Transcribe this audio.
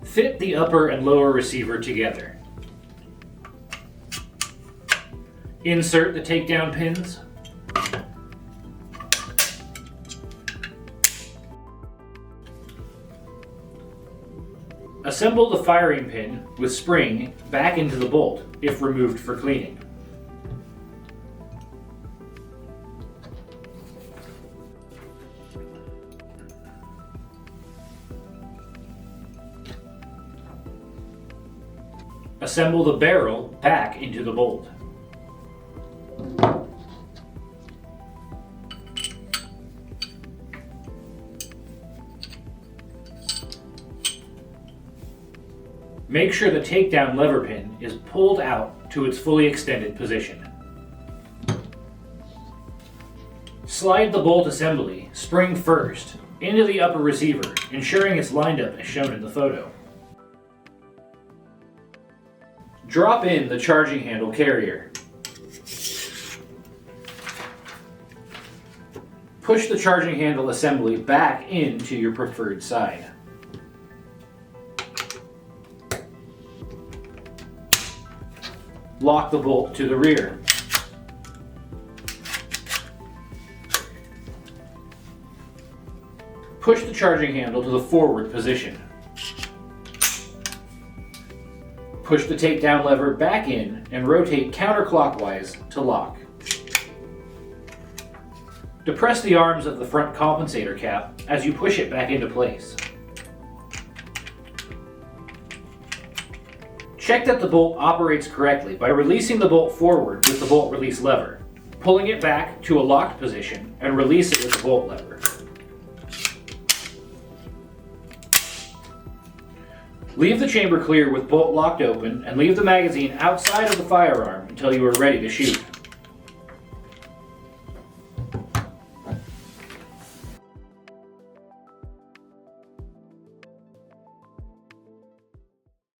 Fit the upper and lower receiver together. Insert the takedown pins. Assemble the firing pin with spring back into the bolt if removed for cleaning. Assemble the barrel back into the bolt. Make sure the takedown lever pin is pulled out to its fully extended position. Slide the bolt assembly, spring first, into the upper receiver, ensuring it's lined up as shown in the photo. Drop in the charging handle carrier. Push the charging handle assembly back into your preferred side. Lock the bolt to the rear. Push the charging handle to the forward position. Push the takedown lever back in and rotate counterclockwise to lock. Depress the arms of the front compensator cap as you push it back into place. Check that the bolt operates correctly by releasing the bolt forward with the bolt release lever, pulling it back to a locked position, and release it with the bolt lever. Leave the chamber clear with bolt locked open and leave the magazine outside of the firearm until you are ready to shoot.